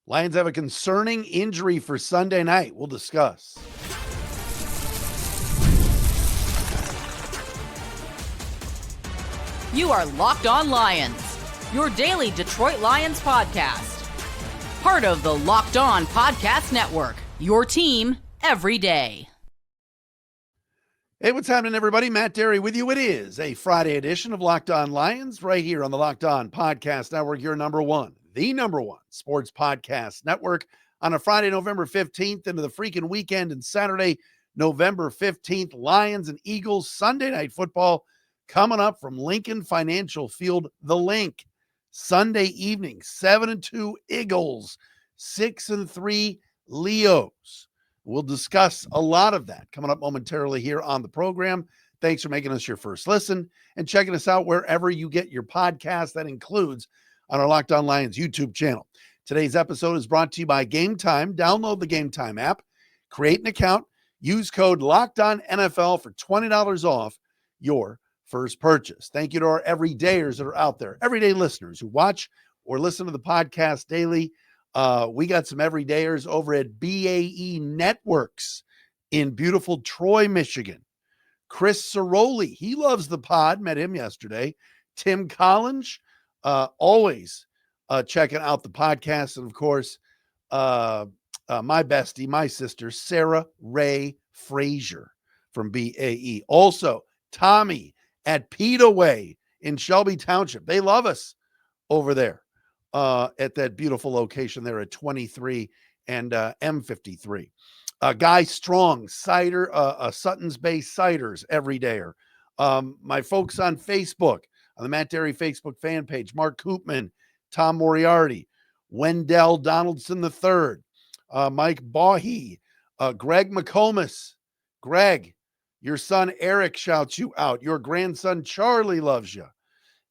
Lions have a concerning injury for Sunday night. We'll discuss. You are Locked On Lions, your daily Detroit Lions podcast. Part of the Locked On Podcast Network, your team every day. Hey, what's happening, everybody? Matt Dery with you. It is a Friday edition of Locked On Lions right here on the Locked On Podcast Network, your number one sports podcast network on a Friday, November 15th into the freaking weekend, and Saturday, November 15th, Lions and Eagles Sunday night football coming up from Lincoln Financial Field, the Link. Sunday evening, 7-2 Eagles, 6-3 Leos. We'll discuss a lot of that coming up momentarily here on the program. Thanks for making us your first listen and checking us out wherever you get your podcast. That includes on our Locked On Lions YouTube channel. Today's episode is brought to you by Game Time. Download the Game Time app, create an account, use code LOCKEDONNFL for $20 off your first purchase. Thank you to our everydayers that are out there, everyday listeners who watch or listen to the podcast daily. We got some everydayers over at BAE Networks in beautiful Troy, Michigan. Chris Ciroli, he loves the pod, met him yesterday. Tim Collins, always checking out the podcast. And of course, my bestie, my sister, Sarah Ray Frazier from BAE. Also, Tommy at Peteaway in Shelby Township. They love us over there at that beautiful location there at 23 and M53. Guy Strong, cider, Sutton's Bay Ciders, everydayer. My folks on Facebook, on the Matt Dery Facebook fan page, Mark Koopman, Tom Moriarty, Wendell Donaldson III, Mike Baughy, Greg McComas. Greg, your son Eric shouts you out. Your grandson Charlie loves you.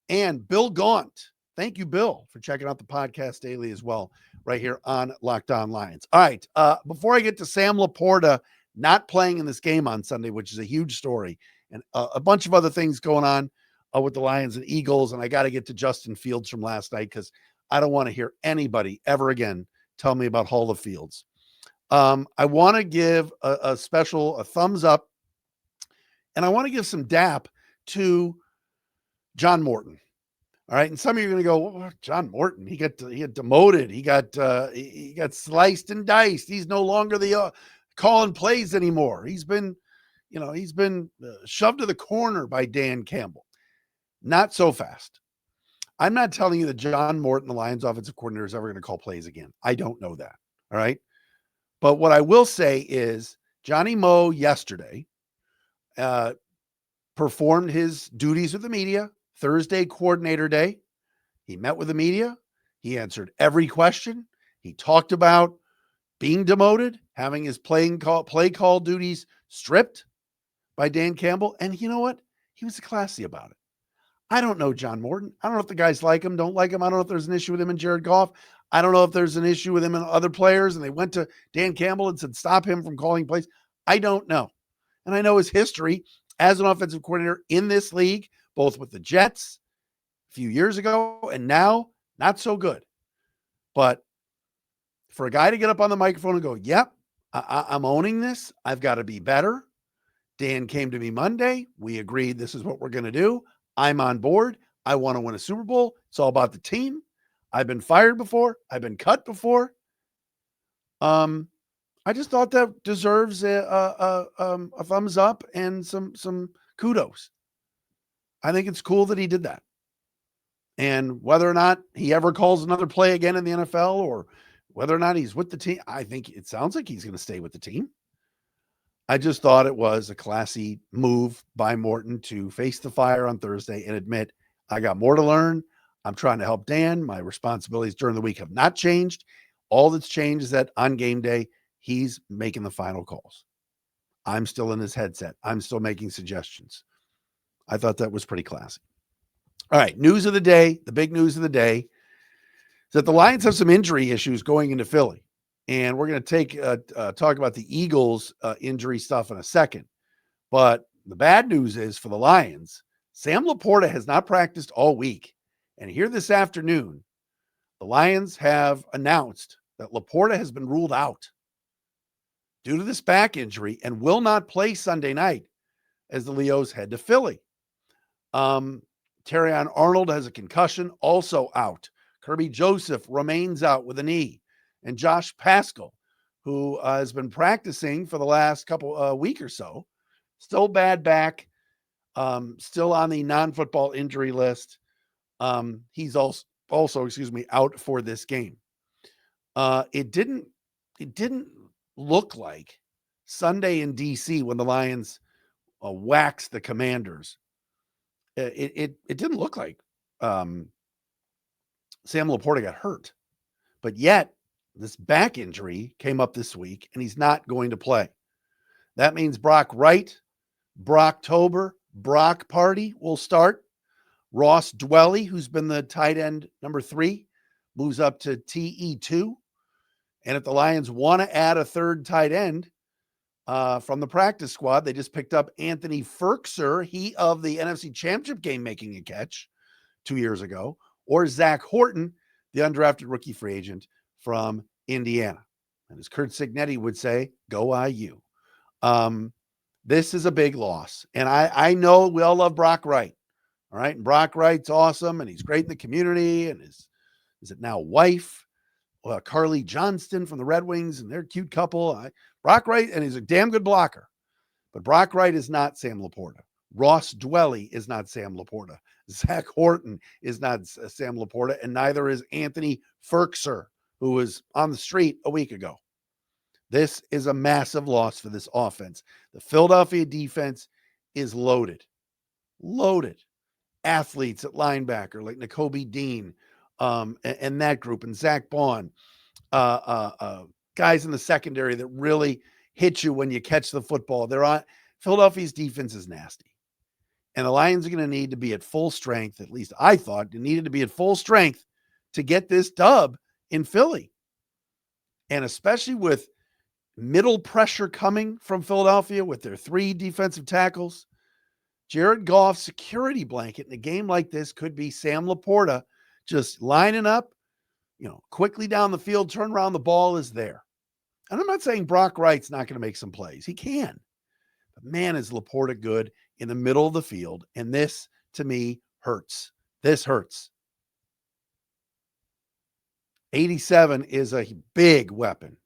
And Bill Gaunt. Thank you, Bill, for checking out the podcast daily as well, right here on Locked On Lions. All right, before I get to Sam LaPorta not playing in this game on Sunday, which is a huge story, and a bunch of other things going on with the Lions and Eagles, and I got to get to Justin Fields from last night because I don't want to hear anybody ever again tell me about Hall of Fields. I want to give a thumbs up, and I want to give some dap to John Morton. All right, and some of you are going to go, well, John Morton, he got demoted, he got sliced and diced. He's no longer the calling plays anymore. He's been shoved to the corner by Dan Campbell. Not so fast. I'm not telling you that John Morton, the Lions offensive coordinator, is ever going to call plays again. I don't know that. All right, but what I will say is Johnny Moe yesterday performed his duties with the media. Thursday coordinator day. He met with the media. He answered every question. He talked about being demoted, having his play call duties stripped by Dan Campbell. And you know what? He was classy about it. I don't know John Morton. I don't know if the guys like him, don't like him. I don't know if there's an issue with him and Jared Goff. I don't know if there's an issue with him and other players, and they went to Dan Campbell and said, stop him from calling plays. I don't know. And I know his history as an offensive coordinator in this league, both with the Jets a few years ago and now, not so good. But for a guy to get up on the microphone and go, yep, I'm owning this. I've got to be better. Dan came to me Monday. We agreed this is what we're going to do. I'm on board. I want to win a Super Bowl. It's all about the team. I've been fired before. I've been cut before. I just thought that deserves a thumbs up and some kudos. I think it's cool that he did that. And whether or not he ever calls another play again in the NFL or whether or not he's with the team, I think it sounds like he's going to stay with the team. I just thought it was a classy move by Morton to face the fire on Thursday and admit, I got more to learn. I'm trying to help Dan. My responsibilities during the week have not changed. All that's changed is that on game day, he's making the final calls. I'm still in his headset. I'm still making suggestions. I thought that was pretty classy. All right, news of the day, the big news of the day is that the Lions have some injury issues going into Philly. And we're going to talk about the Eagles injury stuff in a second. But the bad news is for the Lions, Sam LaPorta has not practiced all week. And here this afternoon, the Lions have announced that LaPorta has been ruled out due to this back injury and will not play Sunday night as the Leos head to Philly. Terrion Arnold has a concussion, also out. Kerby Joseph remains out with a knee. And Josh Pascal, who has been practicing for the last couple week or so, still bad back, still on the non-football injury list. He's also out for this game. It didn't look like Sunday in DC when the Lions waxed the Commanders. It didn't look like Sam LaPorta got hurt, but yet this back injury came up this week and he's not going to play. That means Brock Wright, Brocktober, Brock Party will start. Ross Dwelley, who's been the tight end number 3, moves up to TE2. And if the Lions want to add a third tight end from the practice squad, they just picked up Anthony Ferkser, he of the NFC Championship game making a catch 2 years ago, or Zach Horton, the undrafted rookie free agent from Indiana. And as Kurt Signetti would say, go IU. This is a big loss. And I know we all love Brock Wright. All right. And Brock Wright's awesome. And he's great in the community. And is it now wife, Carly Johnston from the Red Wings and their cute couple. Brock Wright, and he's a damn good blocker. But Brock Wright is not Sam LaPorta. Ross Dwelley is not Sam LaPorta. Zach Horton is not Sam LaPorta. And neither is Anthony Ferkser, who was on the street a week ago. This is a massive loss for this offense. The Philadelphia defense is loaded. Athletes at linebacker like Nakobe Dean and that group, and Zach Bond. Guys in the secondary that really hit you when you catch the football. Philadelphia's defense is nasty. And the Lions are going to need to be at full strength. At least I thought they needed to be at full strength to get this dub in Philly. And especially with middle pressure coming from Philadelphia with their 3 defensive tackles, Jared Goff's security blanket in a game like this could be Sam LaPorta just lining up, quickly down the field, turn around, the ball is there. And I'm not saying Brock Wright's not going to make some plays. He can. But man, is LaPorta good in the middle of the field. And this, to me, hurts. This hurts. 87 is a big weapon.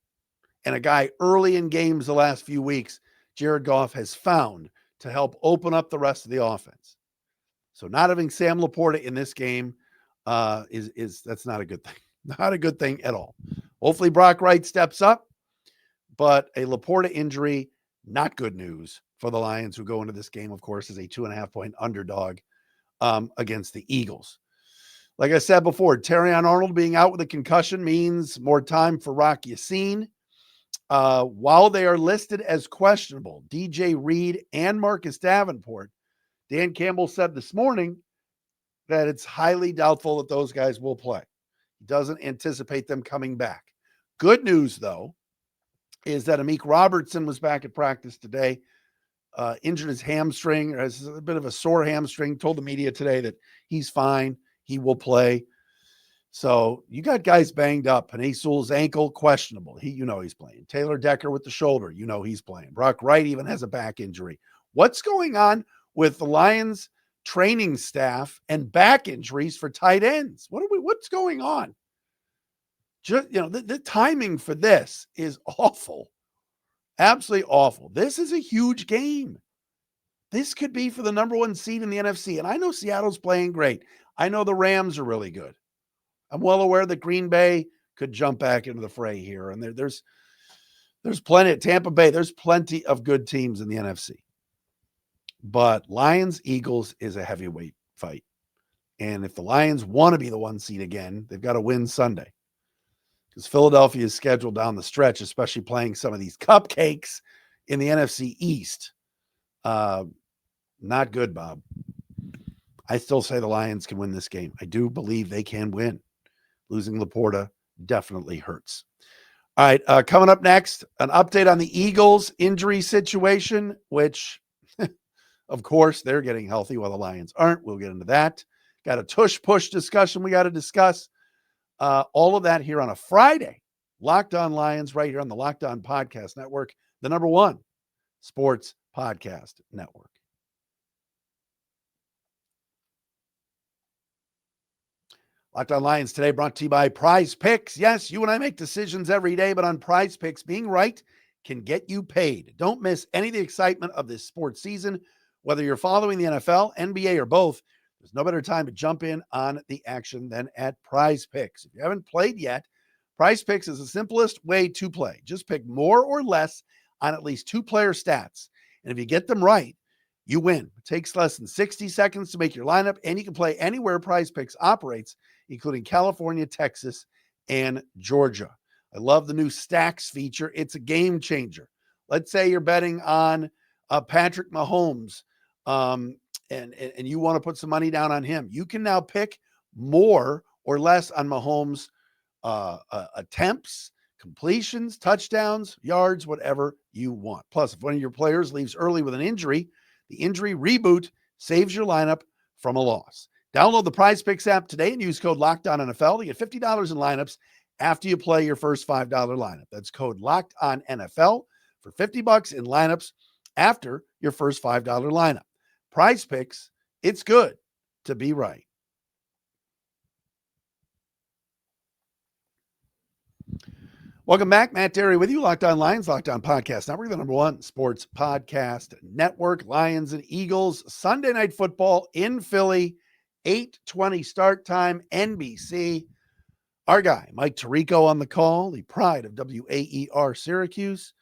And a guy early in games the last few weeks, Jared Goff has found to help open up the rest of the offense. So not having Sam LaPorta in this game that's not a good thing. Not a good thing at all. Hopefully Brock Wright steps up, but a LaPorta injury, not good news for the Lions, who go into this game, of course, as a 2.5-point underdog against the Eagles. Like I said before, Terrion Arnold being out with a concussion means more time for Rock Yassin. While they are listed as questionable, DJ Reed and Marcus Davenport, Dan Campbell said this morning that it's highly doubtful that those guys will play. He doesn't anticipate them coming back. Good news, though, is that Amik Robertson was back at practice today, injured his hamstring, or has a bit of a sore hamstring, told the media today that he's fine. He will play. So you got guys banged up. Panay Sewell's ankle, questionable. He's playing. Taylor Decker with the shoulder, he's playing. Brock Wright even has a back injury. What's going on with the Lions training staff and back injuries for tight ends? What's going on? Just, the timing for this is awful. Absolutely awful. This is a huge game. This could be for the number 1 seed in the NFC. And I know Seattle's playing great. I know the Rams are really good. I'm well aware that Green Bay could jump back into the fray here. And there's plenty at Tampa Bay. There's plenty of good teams in the NFC. But Lions Eagles is a heavyweight fight. And if the Lions want to be the 1 seed again, they've got to win Sunday. Because Philadelphia is scheduled down the stretch, especially playing some of these cupcakes in the NFC East. Not good, Bob. I still say the Lions can win this game. I do believe they can win. Losing LaPorta definitely hurts. All right, coming up next, an update on the Eagles injury situation, which, of course, they're getting healthy while the Lions aren't. We'll get into that. Got a tush push discussion we got to discuss. All of that here on a Friday Locked On Lions right here on the Locked On Podcast Network, the number one sports podcast network. Locked On Lions today brought to you by Prize Picks. Yes, you and I make decisions every day, but on Prize Picks, being right can get you paid. Don't miss any of the excitement of this sports season. Whether you're following the NFL, NBA, or both, there's no better time to jump in on the action than at Prize Picks. If you haven't played yet, Prize Picks is the simplest way to play. Just pick more or less on at least two player stats. And if you get them right, you win. It takes less than 60 seconds to make your lineup, and you can play anywhere Prize Picks operates, including California, Texas, and Georgia. I love the new stacks feature. It's a game changer. Let's say you're betting on Patrick Mahomes, and you want to put some money down on him. You can now pick more or less on Mahomes' attempts, completions, touchdowns, yards, whatever you want. Plus, if one of your players leaves early with an injury, the injury reboot saves your lineup from a loss. Download the Prize Picks app today and use code LOCKEDONNFL to get $50 in lineups after you play your first $5 lineup. That's code LOCKEDONNFL for $50 in lineups after your first $5 lineup. Prize Picks, it's good to be right. Welcome back. Matt Dery with you. Locked On Lions, Locked On Podcast Network, the number one sports podcast network. Lions and Eagles, Sunday Night Football in Philly, 8:20 start time, NBC. Our guy, Mike Tirico, on the call, the pride of WAER Syracuse.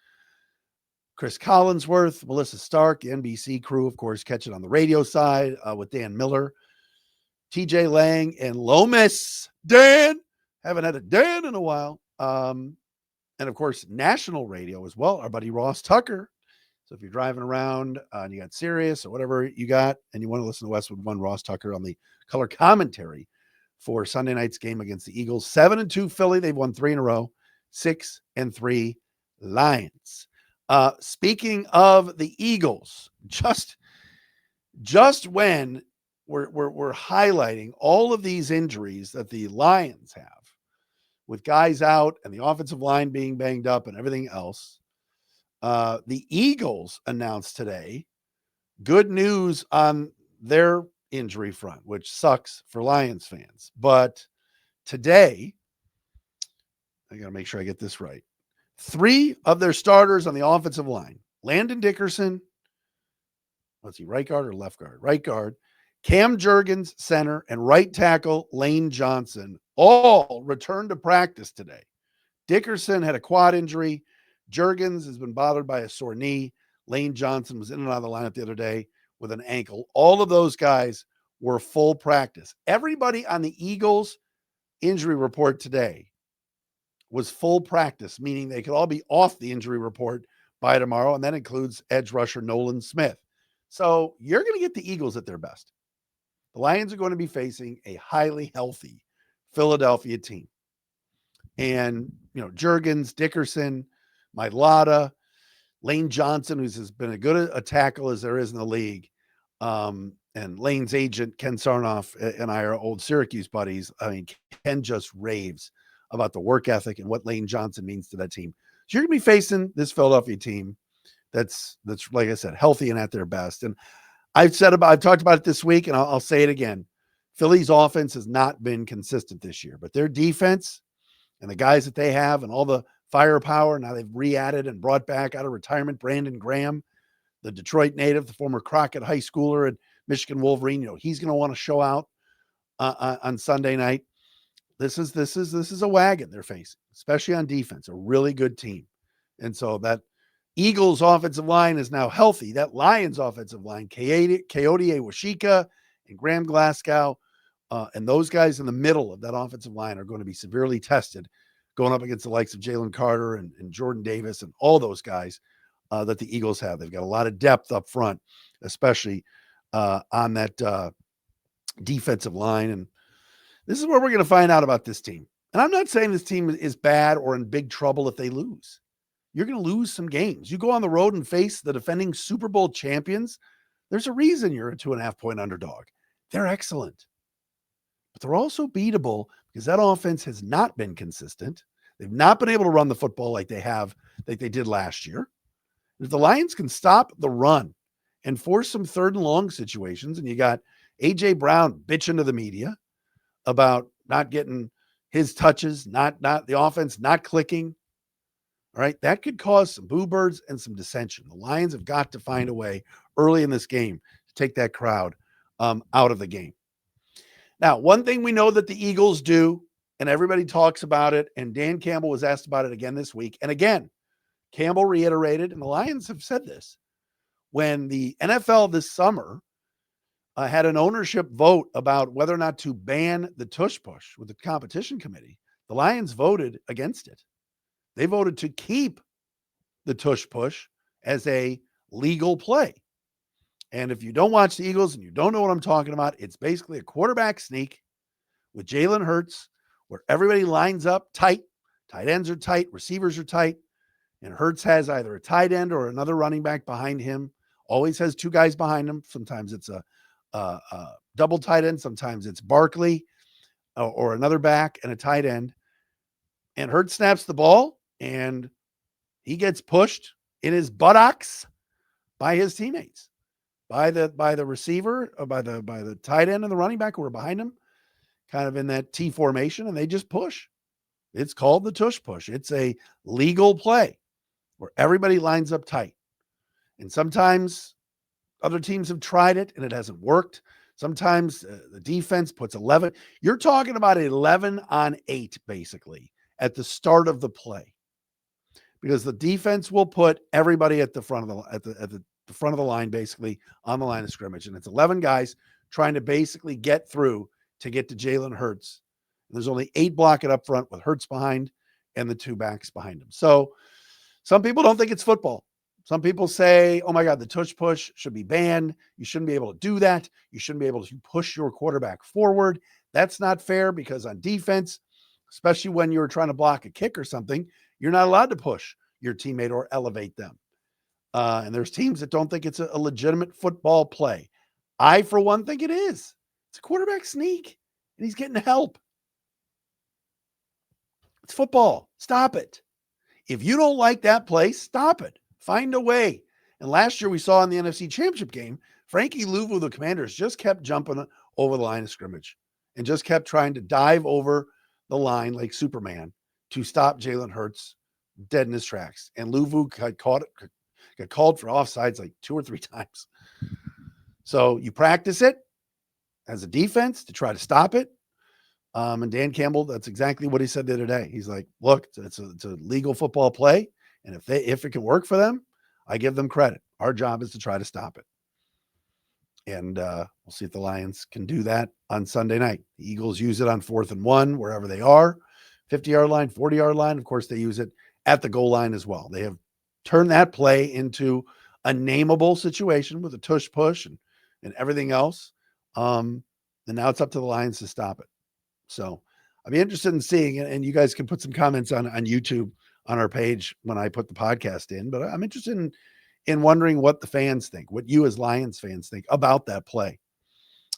Chris Collinsworth, Melissa Stark, the NBC crew, of course, catch it on the radio side with Dan Miller, TJ Lang, and Lomas. Dan, haven't had a Dan in a while. And of course, national radio as well, our buddy Ross Tucker. So if you're driving around and you got Sirius or whatever you got, and you want to listen to Westwood One, Ross Tucker on the color commentary for Sunday night's game against the Eagles. 7-2 Philly. They've won 3 in a row. 6-3 Lions. Speaking of the Eagles, just when we're highlighting all of these injuries that the Lions have, with guys out and the offensive line being banged up and everything else, the Eagles announced today good news on their injury front, which sucks for Lions fans. But today, I got to make sure I get this right. 3 of their starters on the offensive line, Landon Dickerson, let's see, right guard or left guard? Right guard. Cam Jurgens, center, and right tackle Lane Johnson all returned to practice today. Dickerson had a quad injury. Jurgens has been bothered by a sore knee. Lane Johnson was in and out of the lineup the other day with an ankle. All of those guys were full practice. Everybody on the Eagles injury report today was full practice, meaning they could all be off the injury report by tomorrow, and that includes edge rusher Nolan Smith. So you're going to get the Eagles at their best. The Lions are going to be facing a highly healthy Philadelphia team. And, Jurgens, Dickerson, Mailata, Lane Johnson, who's has been as good a tackle as there is in the league, and Lane's agent, Ken Sarnoff, and I are old Syracuse buddies. I mean, Ken just raves about the work ethic and what Lane Johnson means to that team. So you're going to be facing this Philadelphia team that's like I said, healthy and at their best. And I've talked about it this week, and I'll say it again. Philly's offense has not been consistent this year, but their defense and the guys that they have and all the firepower, now they've re-added and brought back out of retirement Brandon Graham, the Detroit native, the former Crockett high schooler and Michigan Wolverine. He's going to want to show out on Sunday night. This is a wagon they're facing, especially on defense, a really good team. And so that Eagles offensive line is now healthy. That Lions offensive line, Coyote Awashika and Graham Glasgow, and those guys in the middle of that offensive line are going to be severely tested going up against the likes of Jalen Carter and Jordan Davis and all those guys that the Eagles have. They've got a lot of depth up front, especially on that defensive line. And this is where we're going to find out about this team. And I'm not saying this team is bad or in big trouble if they lose. You're going to lose some games. You go on the road and face the defending Super Bowl champions. There's a reason you're a 2.5-point underdog. They're excellent. But they're also beatable because that offense has not been consistent. They've not been able to run the football like they did last year. If the Lions can stop the run and force some third and long situations, and you got A.J. Brown bitching to the media about not getting his touches, not the offense not clicking, all right, that could cause some boo birds and some dissension. The Lions have got to find a way early in this game to take that crowd out of the game. Now, one thing we know that the Eagles do, and everybody talks about it, and Dan Campbell was asked about it again this week. And again, Campbell reiterated, and the Lions have said this, when the NFL this summer had an ownership vote about whether or not to ban the Tush Push with the competition committee, the Lions voted against it. They voted to keep the Tush Push as a legal play. And if you don't watch the Eagles and you don't know what I'm talking about, it's basically a quarterback sneak with Jalen Hurts where everybody lines up tight. Tight ends are tight, receivers are tight, and Hurts has either a tight end or another running back behind him. Always has two guys behind him. Sometimes it's a double tight end. Sometimes it's Barkley or another back and a tight end. And Hurts snaps the ball and he gets pushed in his buttocks by his teammates, by the receiver, or by the tight end and the running back who are behind him, kind of in that T formation, and they just push. It's called the Tush Push. It's a legal play where everybody lines up tight. And sometimes other teams have tried it and it hasn't worked. Sometimes the defense puts 11. You're talking about 11 on 8, basically, at the start of the play, because the defense will put everybody at the front of the front of the line, basically on the line of scrimmage. And it's 11 guys trying to basically get through to get to Jalen Hurts. And there's only 8 blocking up front with Hurts behind and the 2 backs behind him. So some people don't think it's football. Some people say, oh my God, the Tush Push should be banned. You shouldn't be able to do that. You shouldn't be able to push your quarterback forward. That's not fair, because on defense, especially when you're trying to block a kick or something, you're not allowed to push your teammate or elevate them. And there's teams that don't think it's a legitimate football play. I, for one, think it is. It's a quarterback sneak, and he's getting help. It's football. Stop it. If you don't like that play, stop it. Find a way. And last year we saw in the NFC Championship game, Frankie Louvu, the Commanders, just kept jumping over the line of scrimmage and just kept trying to dive over the line like Superman to stop Jalen Hurts dead in his tracks. And Louvu got called for offsides like 2 or 3 times. So you practice it as a defense to try to stop it. And Dan Campbell, that's exactly what he said the other day. He's like, look, it's a legal football play. And if it can work for them, I give them credit. Our job is to try to stop it. And we'll see if the Lions can do that on Sunday night. The Eagles use it on 4th and 1, wherever they are, 50-yard line, 40-yard line. Of course, they use it at the goal line as well. They have turned that play into a nameable situation with a Tush Push and everything else. And now it's up to the Lions to stop it. So I'd be interested in seeing it, and you guys can put some comments on YouTube on our page when I put the podcast in, but I'm interested in wondering what the fans think, what you as Lions fans think about that play.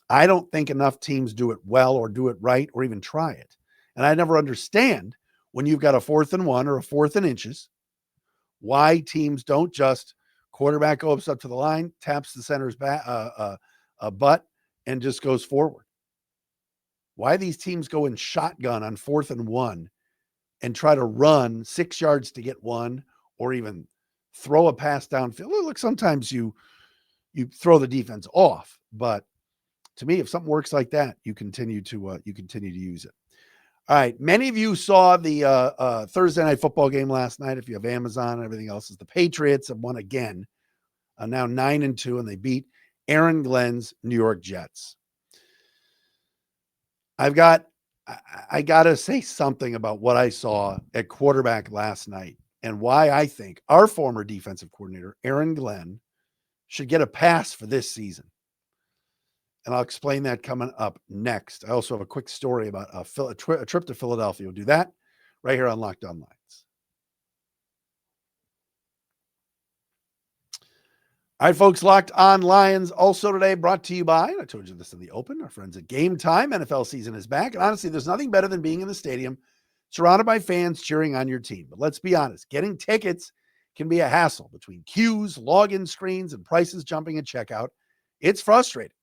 I don't think enough teams do it well or do it right or even try it. And I never understand, when you've got a 4th and 1 or a 4th and inches, why teams don't just quarterback goes up to the line, taps the center's butt, and just goes forward. Why these teams go in shotgun on 4th and 1 and try to run 6 yards to get 1, or even throw a pass downfield. Look, sometimes you throw the defense off, but to me, if something works like that, you continue to use it. All right. Many of you saw the Thursday night football game last night. If you have Amazon and everything else, the Patriots have won again, now 9-2, and they beat Aaron Glenn's New York Jets. I got to say something about what I saw at quarterback last night and why I think our former defensive coordinator, Aaron Glenn, should get a pass for this season. And I'll explain that coming up next. I also have a quick story about a trip to Philadelphia. We'll do that right here on Locked On Lions. All right, folks, Locked On Lions also today brought to you by, I told you this in the open, our friends at Game Time. NFL season is back. And honestly, there's nothing better than being in the stadium, surrounded by fans cheering on your team. But let's be honest, getting tickets can be a hassle between queues, login screens, and prices jumping at checkout. It's frustrating.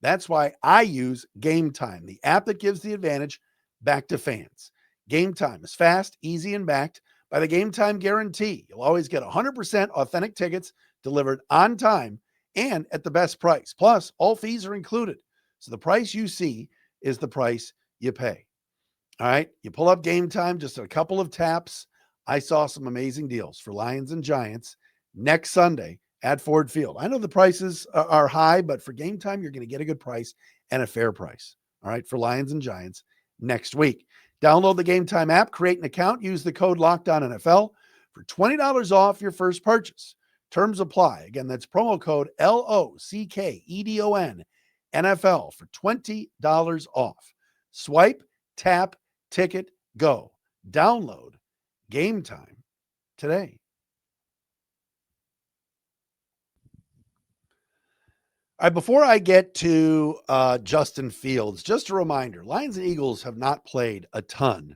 That's why I use Game Time, the app that gives the advantage back to fans. Game Time is fast, easy, and backed by the Game Time guarantee. You'll always get 100% authentic tickets delivered on time and at the best price. Plus, all fees are included. So the price you see is the price you pay. All right. You pull up Game Time, just a couple of taps. I saw some amazing deals for Lions and Giants next Sunday at Ford Field. I know the prices are high, but for Game Time, you're going to get a good price and a fair price. All right. For Lions and Giants next week. Download the Game Time app, create an account, use the code LOCKEDONNFL for $20 off your first purchase. Terms apply. Again, that's promo code LOCKEDON NFL for $20 off. Swipe, tap, ticket, go. Download Game Time today. All right, before I get to Justin Fields, just a reminder, Lions and Eagles have not played a ton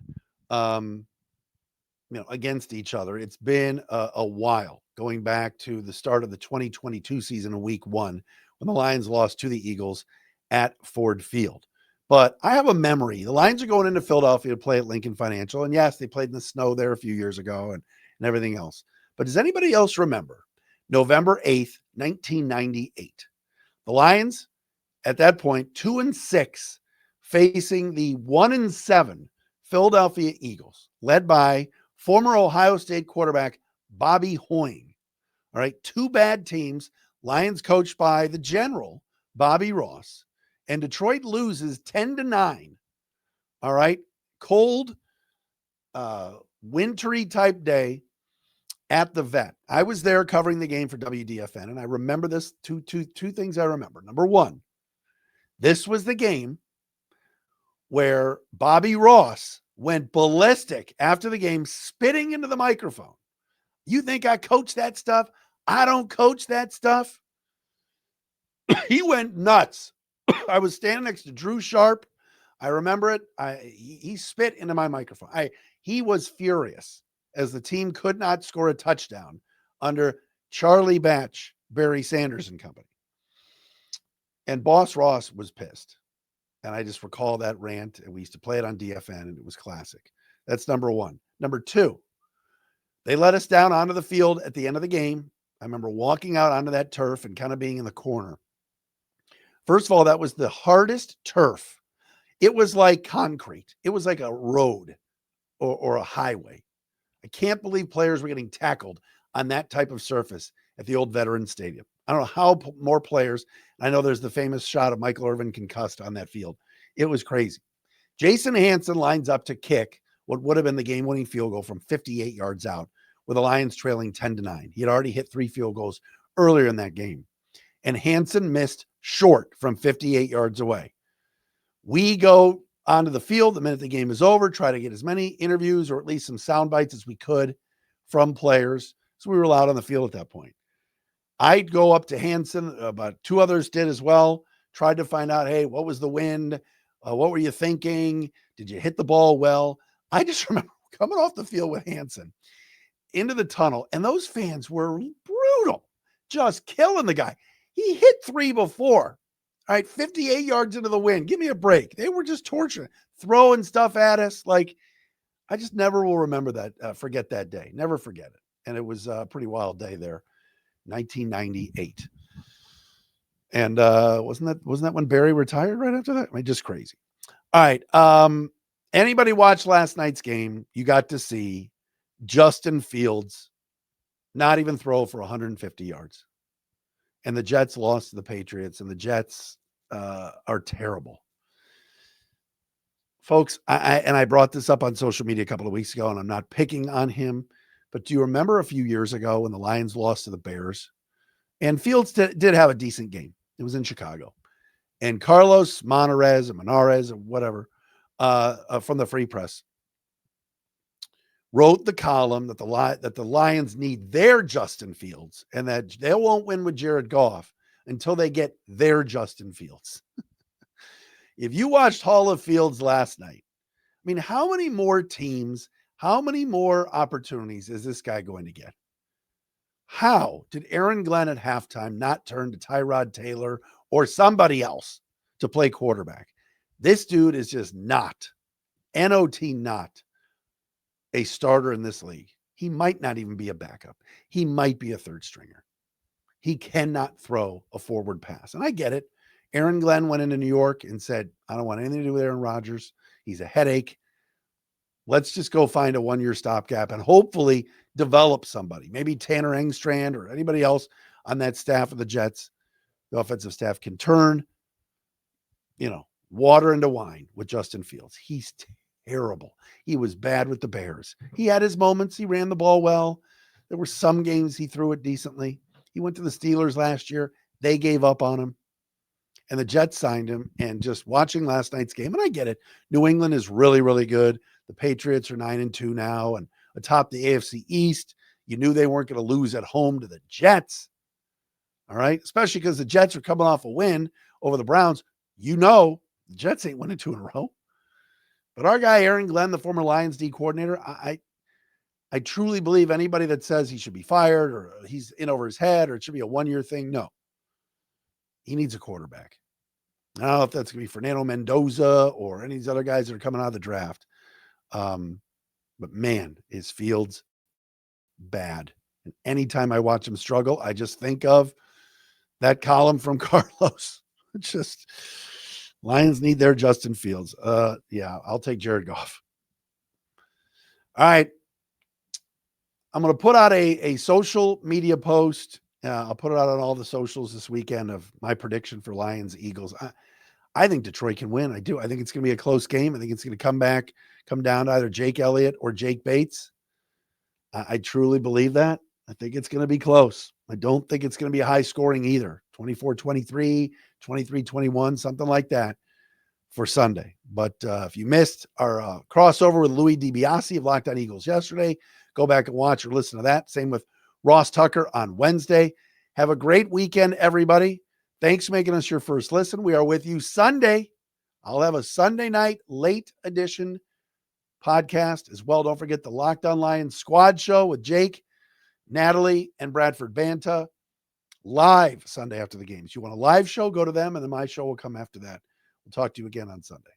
against each other. It's been a while, going back to the start of the 2022 season in week 1 when the Lions lost to the Eagles at Ford Field. But I have a memory. The Lions are going into Philadelphia to play at Lincoln Financial. And yes, they played in the snow there a few years ago and everything else. But does anybody else remember November 8th, 1998? The Lions, at that point, 2-6, facing the 1-7 Philadelphia Eagles, led by former Ohio State quarterback Bobby Hoying. All right, two bad teams. Lions coached by the general, Bobby Ross, and Detroit loses 10-9. All right, cold, wintry type day at the Vet. I was there covering the game for WDFN, and I remember this. Two things I remember. Number one, this was the game where Bobby Ross went ballistic after the game, spitting into the microphone. You think I coach that stuff? I don't coach that stuff. He went nuts. I was standing next to Drew Sharp. I remember it. He spit into my microphone. He was furious as the team could not score a touchdown under Charlie Batch, Barry Sanders and company. And Boss Ross was pissed. And I just recall that rant, and we used to play it on DFN, and it was classic. That's number one. Number two, they let us down onto the field at the end of the game. I remember walking out onto that turf and kind of being in the corner. First of all, that was the hardest turf. It was like concrete. It was like a road or a highway. I can't believe players were getting tackled on that type of surface at the old Veterans Stadium. I don't know how more players. I know there's the famous shot of Michael Irvin concussed on that field. It was crazy. Jason Hansen lines up to kick what would have been the game-winning field goal from 58 yards out, with the Lions trailing 10-9. He had already hit 3 field goals earlier in that game. And Hansen missed short from 58 yards away. We go onto the field the minute the game is over, try to get as many interviews or at least some sound bites as we could from players. So we were allowed on the field at that point. I'd go up to Hansen, but 2 others did as well, tried to find out, hey, what was the wind? What were you thinking? Did you hit the ball well? I just remember coming off the field with Hansen into the tunnel, and those fans were brutal, just killing the guy. He hit 3 before. All right, 58 yards into the wind. Give me a break. They were just torturing, throwing stuff at us. Like, I just never will remember that, forget that day. Never forget it. And it was a pretty wild day there, 1998. And wasn't that when Barry retired right after that? I mean, just crazy. All right. Anybody watch last night's game? You got to see Justin Fields not even throw for 150 yards. And the Jets lost to the Patriots, and the Jets are terrible. Folks, I brought this up on social media a couple of weeks ago, and I'm not picking on him, but do you remember a few years ago when the Lions lost to the Bears? And Fields did have a decent game. It was in Chicago. And Carlos Monarez or whatever from the Free Press wrote the column that the Lions need their Justin Fields and that they won't win with Jared Goff until they get their Justin Fields. If you watched Hall of Fields last night, mean, how many more teams, how many more opportunities is this guy going to get? How did Aaron Glenn at halftime not turn to Tyrod Taylor or somebody else to play quarterback? This dude is just not, not a starter in this league. He might not even be a backup. He might be a third stringer. He cannot throw a forward pass. And I get it. Aaron Glenn went into New York and said, I don't want anything to do with Aaron Rodgers. He's a headache. Let's just go find a one-year stopgap and hopefully develop somebody. Maybe Tanner Engstrand or anybody else on that staff of the Jets, the offensive staff, can turn, water into wine with Justin Fields. He's terrible. He was bad with the Bears. He had his moments. He ran the ball well. There were some games he threw it decently. He went to the Steelers last year. They gave up on him. And the Jets signed him. And just watching last night's game, and I get it, New England is really, really good. The Patriots are 9-2 now and atop the AFC East. You knew they weren't going to lose at home to the Jets. All right? Especially because the Jets are coming off a win over the Browns. The Jets ain't winning 2 in a row. But our guy, Aaron Glenn, the former Lions D coordinator, I truly believe anybody that says he should be fired or he's in over his head or it should be a one-year thing, no. He needs a quarterback. I don't know if that's going to be Fernando Mendoza or any of these other guys that are coming out of the draft. But man, is Fields bad. And anytime I watch him struggle, I just think of that column from Carlos. It's just Lions need their Justin Fields. Yeah, I'll take Jared Goff. All right. I'm going to put out a social media post. I'll put it out on all the socials this weekend of my prediction for Lions, Eagles. I think Detroit can win. I do. I think it's going to be a close game. I think it's going to come down to either Jake Elliott or Jake Bates. I truly believe that. I think it's going to be close. I don't think it's going to be a high scoring either. 24-23, 23-21, something like that for Sunday. But if you missed our crossover with Louis DiBiase of Locked On Eagles yesterday, go back and watch or listen to that. Same with Ross Tucker on Wednesday. Have a great weekend, everybody. Thanks for making us your first listen. We are with you Sunday. I'll have a Sunday night late edition podcast as well. Don't forget the Locked On Lions squad show with Jake, Natalie, and Bradford Banta live Sunday after the games. You want a live show, go to them, and then my show will come after that. We'll talk to you again on Sunday.